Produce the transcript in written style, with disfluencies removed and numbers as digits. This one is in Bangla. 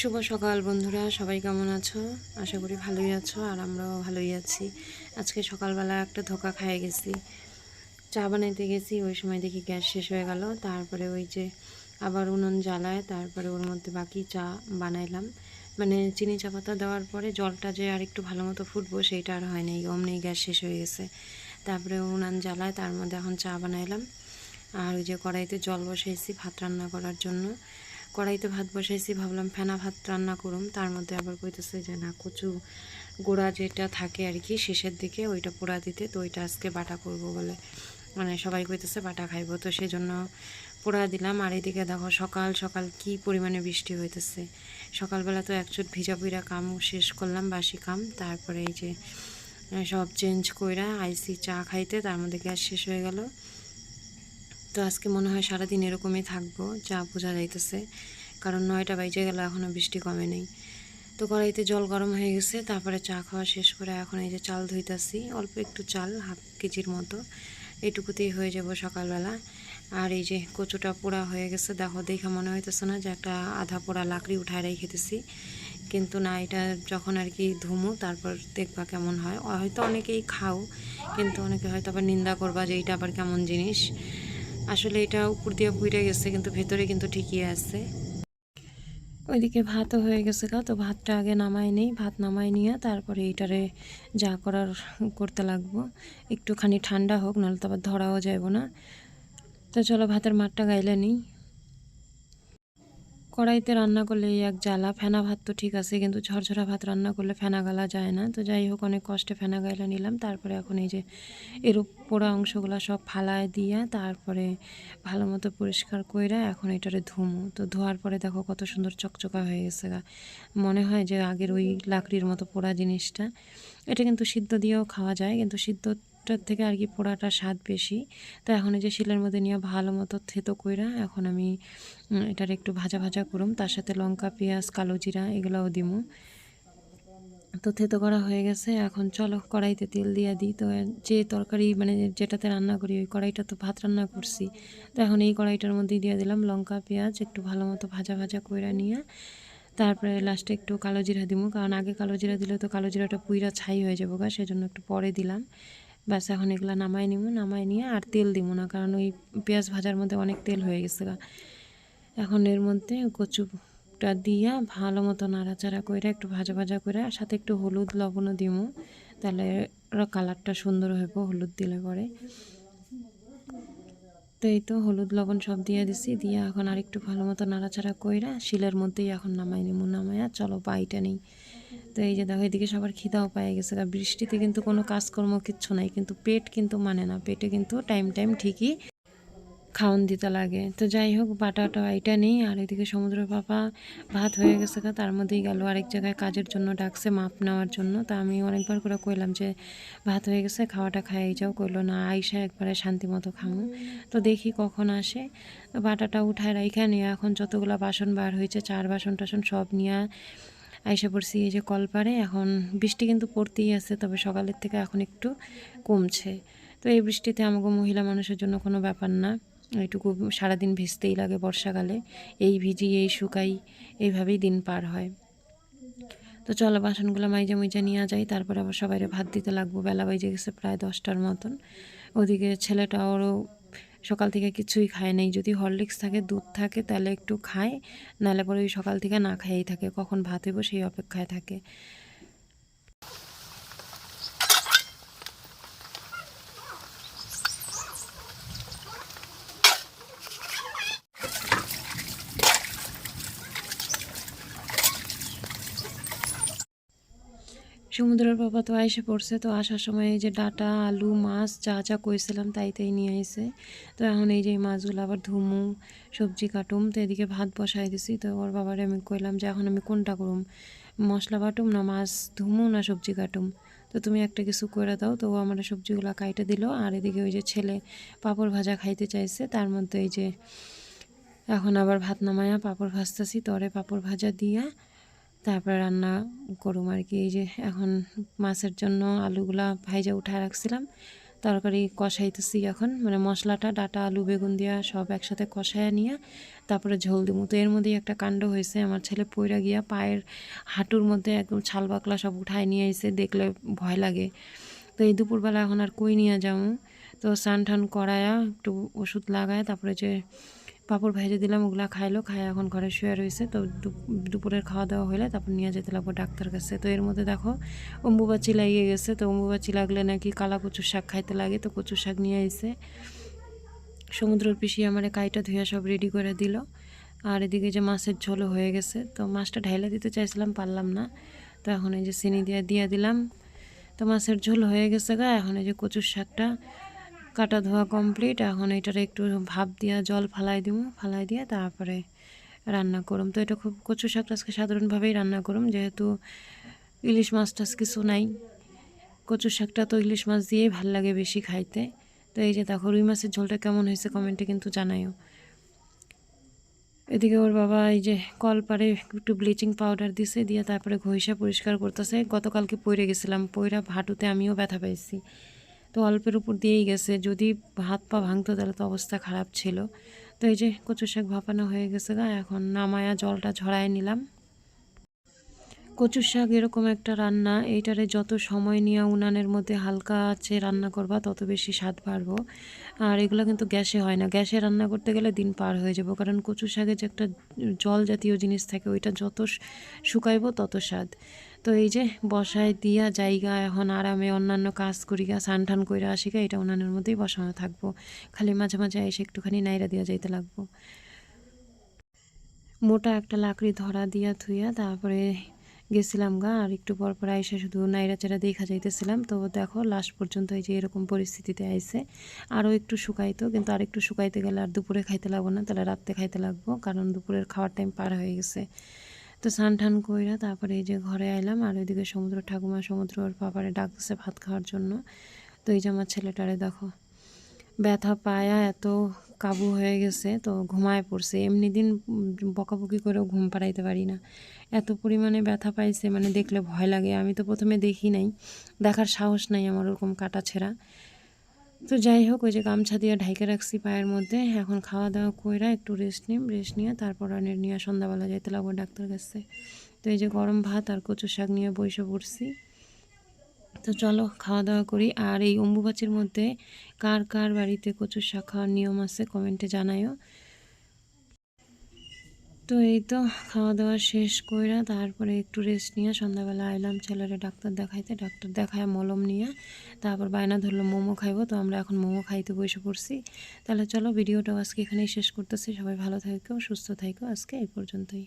শুভ সকাল বন্ধুরা, সবাই কেমন আছো? আশা করি ভালোই আছো, আর আমরাও ভালোই আছি। আজকে সকালবেলা একটা ধোকা খেয়ে গেছি। চা বানাইতে গেছি, ওই সময় দেখি গ্যাস শেষ হয়ে গেল। তারপরে ওই যে আবার উনুন জ্বালায়, তারপরে ওর মধ্যে বাকি চা বানাইলাম। মানে চিনি চা পাতা দেওয়ার পরে জলটা যে আর একটু ভালো মতো ফুটবো সেইটা আর হয় নাই, অমনি গ্যাস শেষ হয়ে গেছে। তারপরে উনুন জ্বালায়, তার মধ্যে এখন চা বানাইলাম। আর ওই যে কড়াইতে জল বসাইছি ভাত রান্না করার জন্য। কড়াইতে ভাত বসাইছি, ভাবলাম ফেনা ভাত রান্না করুম, তার মধ্যে আবার কইতেছে যে না, কচু গোড়া যেটা থাকে আর কি শেষের দিকে ওইটা পোড়া দিতে, তো ওইটা আজকে বাটা করব বলে, মানে সবাই কইতেছে বাটা খাইবো, তো সেই জন্য পোড়া দিলাম। আর এদিকে দেখো সকাল সকাল কি পরিমাণে বৃষ্টি হইতেছে। সকালবেলা তো একচুট ভিজা পুইরা কাম শেষ করলাম, বাসি কাম। তারপরে এই যে সব চেঞ্জ কইরা আইসি চা খাইতে, তার মধ্যে গ্যাস শেষ হয়ে গেল। তো আজকে মনে হয় সারাদিন এরকমই থাকবো, যা বোঝা যাইতেছে, কারণ 9টা বাজে গেল, এখনও বৃষ্টি কমে নেই। তো কড়াইতে জল গরম হয়ে গেছে, তারপরে চা খাওয়া শেষ করে এখন এই যে চাল ধুইতাছি, অল্প একটু চাল, হাফ কেজির মতো, এইটুকুতেই হয়ে যাব সকালবেলা। আর এই যে কচুটা পোড়া হয়ে গেছে, দেখো দেখে মনে হইতেছে না যে একটা আধা পোড়া লাকড়ি উঠায় রেখেতেছি, কিন্তু না, এটা যখন আর কি ধুমু তারপর দেখবা কেমন হয়। হয়তো অনেকেই খাও, কিন্তু অনেকে হয়তো আবার নিন্দা করবা যে এইটা আবার কেমন জিনিস। আসলে এটা উপর দিয়ে পুড়ে গেছে, কিন্তু ভেতরে কিন্তু ঠিকই আছে। ওইদিকে ভাতও হয়ে গেছে গা, তো ভাতটা আগে নামাই নেই, ভাত নামাই নিয়ে তারপরে এইটারে যা করার করতে লাগবো। একটুখানি ঠান্ডা হোক, নাহলে তো আবার ধরাও যাইব না। তো চলো ভাতের মাঠটা গাইলে নিই। কড়াইতে রান্না করলে এই এক জ্বালা, ফেনা ভাত তো ঠিক আছে, কিন্তু ঝরঝরা ভাত রান্না করলে ফেনা গালা যায় না। তো যাই হোক, অনেক কষ্টে ফেনা গাইলা নিলাম। তারপরে এখন এই যে এর পোড়া অংশগুলো সব ফালায় দিয়া তারপরে ভালো মতো পরিষ্কার কইরা এখন এটারে ধুমু। তো ধোয়ার পরে দেখো কত সুন্দর চকচকা হয়ে গেছে গা, মনে হয় যে আগের ওই লাকড়ির মতো পোড়া জিনিসটা। এটা কিন্তু সিদ্ধ দিয়েও খাওয়া যায়, কিন্তু সিদ্ধটার থেকে আর কি পোড়াটা স্বাদ বেশি। তো এখন এই যে শিলের মধ্যে নিয়ে ভালো মতো থেতো কইরা এখন আমি এটার একটু ভাজা ভাজা করুম, তার সাথে লঙ্কা, পেঁয়াজ, কালো জিরা এগুলোও দিমু। তো থেতো করা হয়ে গেছে, এখন চলো কড়াইতে তেল দিয়ে দিই। তো যে তরকারি মানে যেটাতে রান্না করি ওই কড়াইটা তো ভাত রান্না করছি, তো এখন এই কড়াইটার মধ্যেই দিয়ে দিলাম লঙ্কা, পেঁয়াজ, একটু ভালো মতো ভাজা ভাজা কইরা নিয়ে তারপরে লাস্টে একটু কালো জিরা দিব, কারণ আগে কালো জিরা দিলে তো কালো জিরাটা পুইরা ছাই হয়ে যাবো গা, সেজন্য একটু পরে দিলাম। ব্যাস এখন এগুলো নামাই নিব, নামাই নিয়ে আর তেল দিব না, কারণ ওই পেঁয়াজ ভাজার মধ্যে অনেক তেল হয়ে গেছে গা। এখন এর মধ্যে কচুটা দিয়া ভালো মতো নাড়াচাড়া করে একটু ভাজা ভাজা করে, সাথে একটু হলুদ লবণও দিমু, তাহলে কালারটা সুন্দর হইব হলুদ দিলে পরে। তো এই তো হলুদ লবণ সব দিয়ে দিছি, দিয়ে এখন আর একটু ভালো মতো নাড়াচাড়া কইরা শিলের মধ্যেই এখন নামাই নিমু। নামাইয়া চলো বাইটা নেই। তো এই যে দেখো এদিকে সবার খিদাও পায়ে গেছে, বৃষ্টিতে কিন্তু কোনো কাজকর্ম কিচ্ছু নাই, কিন্তু পেট কিন্তু মানে না, পেটে কিন্তু টাইম টাইম ঠিকই খাওন দিতে লাগে। তো যাই হোক, বাটাটা এটা নেই। আর এদিকে সমুদ্র পাপা ভাত হয়ে গেছে, তার মধ্যেই গেল আরেক জায়গায় কাজের জন্য, ডাকছে মাপ নেওয়ার জন্য। তা আমি অনেকবার করে কইলাম যে ভাত হয়ে গেছে, খাওয়াটা খাইয়ে যাও, কইলো না, আইসা একবারে শান্তি মতো খামু। তো দেখি কখন আসে। তো বাটাটা উঠায় রাইখা নিয়ে এখন যতগুলো বাসন বার হয়েছে, চার বাসন টাসন সব নিয়ে আইসা পড়ছি এই যে কলপারে। এখন বৃষ্টি কিন্তু পড়তেই আছে, তবে সকালের থেকে এখন একটু কমছে। তো এই বৃষ্টিতে আমাকে মহিলা মানুষের জন্য কোনো ব্যাপার না, এইটুকু সারাদিন ভিজতেই লাগে বর্ষাকালে, এই ভিজি এই শুকাই, এইভাবেই দিন পার হয়। তো চলো বাসনগুলো মাইজা মুইজা নিয়ে যাই, তারপরে আবার সবাইরে ভাত দিতে লাগবো। বেলা বেজে গেছে প্রায় 10টার মতন। ওদিকে ছেলেটা ওরও সকাল থেকে কিছুই খায় নাই, যদি হরলিক্স থাকে, দুধ থাকে, তাহলে একটু খায়, নাহলে পরে ওই সকাল থেকে না খাইয়েই থাকে, কখন ভাত হইব সেই অপেক্ষায় থাকে। সমুদ্রের পাপা তো আইসে পড়ছে, তো আসার সময় এই যে ডাটা, আলু, মাছ যা যা কইছিলাম তাই তাই নিয়ে আইছে। তো এখন এই যে মাছগুলো আবার ধুমু, সবজি কাটুম। তো এদিকে ভাত বসাই দিছি। তো ওর বাবারে আমি কইলাম যে এখন আমি কোনটা করুম, মশলা বাটুম না মাছ ধুমু না সবজি কাটুম, তো তুমি একটা কিছু করে দাও। তো ও আমার সবজিগুলো কাইটে দিল। আর এদিকে ওই যে ছেলে পাঁপড় ভাজা খাইতে চাইছে, তার মধ্যে এই যে এখন আবার ভাত নামায়া পাঁপড় ভাজতেছি, তরে পাঁপড় ভাজা দিয়া তারপরে রান্না করুম আর কি। এই যে এখন মাছের জন্য আলুগুলা ভাইজা উঠায় রাখছিলাম, তরকারি কষাইতেছি এখন, মানে মশলাটা ডাটা আলু বেগুন দিয়া সব একসাথে কষায়া নিয়ে তারপরে ঝোল দেবো। তো এর মধ্যেই একটা কাণ্ড হয়েছে, আমার ছেলে পইরা গিয়া পায়ের হাঁটুর মধ্যে একদম ছাল বাকলা সব উঠায় নিয়ে এসে, দেখলে ভয় লাগে। তো এই দুপুরবেলা এখন আর কই নিয়ে যাবো, তো স্নান টান করায়া একটু ওষুধ লাগায় তারপরে যে পাঁপড় ভেজে দিলাম, ওগুলা খাইলো, খায় এখন ঘরে শুয়ে রয়েছে। তো দুপুরের খাওয়া দাওয়া হলে তারপর নিয়ে যেতে লাগবো ডাক্তার কাছে। তো এর মধ্যে দেখো অম্বুবাচি লাগিয়ে গেছে, তো অম্বুবাচি লাগলে নাকি কালা কচুর শাক খাইতে লাগে, তো কচুর শাক নিয়ে এসে সমুদ্রের পিসি আমার কাইটা ধুইয়া সব রেডি করে দিল। আর এদিকে যে মাছের ঝোলও হয়ে গেছে, তো মাছটা ঢাইলা দিতে চাইছিলাম, পারলাম না, তো এখন এই যে চিনি দিয়ে দিলাম। তো মাছের ঝোল হয়ে গেছে গা। এখন এই যে কচুর শাকটা কাটা ধোয়া কমপ্লিট, এখন এটার একটু ভাপ দিয়া জল ফালাই দিব, ফালাই দিয়ে তারপরে রান্না করুম। তো এটা খুব কচু শাকটা আজকে সাধারণভাবেই রান্না করুম, যেহেতু ইলিশ মাছ টাছ কিছু নাই। কচু শাকটা তো ইলিশ মাছ দিয়েই ভাল লাগে বেশি খাইতে। তো এই যে দেখো রুই মাছের ঝোলটা কেমন হয়েছে কমেন্টে কিন্তু জানাইও। এদিকে ওর বাবা এই যে কলপারে একটু ব্লিচিং পাউডার দিছে, দিয়ে তারপরে ঘষা পরিষ্কার করতেছে। গতকালকে পইরে গেছিলাম, পইরা হাঁটুতে আমিও ব্যথা পাইছি, তো অল্পের উপর দিয়েই গেছে, যদি হাত পা ভাঙতো তাহলে তো অবস্থা খারাপ ছিল। তো এই যে কচু শাক ভাপানো হয়ে গেছে গা, এখন নামায়া জলটা ঝরায় নিলাম। কচুর শাক এরকম একটা রান্না, এইটারে যত সময় নিয়ে উনানের মধ্যে হালকা আছে রান্না করবা তত বেশি স্বাদ বাড়বো। আর এগুলো কিন্তু গ্যাসে হয় না, গ্যাসে রান্না করতে গেলে দিন পার হয়ে যাব, কারণ কচু শাকে যে একটা জল জাতীয় জিনিস থাকে, ওইটা যত শুকাইবো তত স্বাদ। তো এই যে বসায় দিয়া জায়গা, এখন আরামে অন্যান্য কাজ করি গা, স্নান টান কইরা আসি গা, এটা উনানের মধ্যেই বসানো থাকবো, খালি মাঝে মাঝে এসে একটুখানি নাইরা দিয়া যাইতে লাগবো। মোটা একটা লাকড়ি ধরা দিয়া থুইয়া তারপরে গেছিলাম গা, আর একটু পর পর আইসা শুধু নাইরাচারা দেখা যাইতেছিলাম। তো দেখো লাস্ট পর্যন্ত এই যে এরকম পরিস্থিতিতে আইসে। আরও একটু শুকাইতো, কিন্তু আর একটু শুকাইতে গেলে আর দুপুরে খাইতে লাগবো না, তাহলে রাত্রে খাইতে লাগবো, কারণ দুপুরের খাওয়ার টাইম পার হয়ে গেছে। তো স্নান টান কইরা তারপরে এই যে ঘরে আইলাম, আর ওইদিকে সমুদ্র ঠাকুমা ওর পাপারে ডাকতেছে ভাত খাওয়ার জন্য। তো এই যে আমার ছেলেটারে দেখো ব্যথা পায়া এত কাবু হয়ে গেছে, তো ঘুমায় পড়ছে। এমনি দিন বকাবকি করেও ঘুম পাড়াইতে পারি না, এত পরিমাণে ব্যথা পাইছে, মানে দেখলে ভয় লাগে। আমি তো প্রথমে দেখি নাই, দেখার সাহস নাই আমার ওরকম কাটা ছেঁড়া। তো যাই হোক, ওই যে গামছা দিয়ে ঢাইকে রাখছি পায়ের মধ্যে। এখন খাওয়া দাওয়া কইরা একটু রেস্ট নিয়ে তারপর নিয়ে সন্ধ্যাবেলা যাইতে লাগবো ডাক্তার কাছে। তো এই যে গরম ভাত আর কচু শাক নিয়ে বসে পড়ছি। তো চলো খাওয়া দাওয়া করি। আর এই অম্বুবাচীর মধ্যে কার কার বাড়িতে কচুর শাক খাওয়ার নিয়ম আছে কমেন্টে জানাইও। তো এই তো খাওয়া দাওয়া শেষ কইরা তারপরে একটু রেস্ট নিয়ে সন্ধ্যাবেলা আইলাম ছেলেরে ডাক্তার দেখাইতে। ডাক্তার দেখায় মলম নিয়ে তারপর বায়না ধরলো মোমো খাইবো, তো আমরা এখন মোমো খাইতে বসে পড়ছি। তাহলে চলো ভিডিওটাও আজকে এখানেই শেষ করতেছি। সবাই ভালো থাকো, সুস্থ থাকো, আজকে এই পর্যন্তই।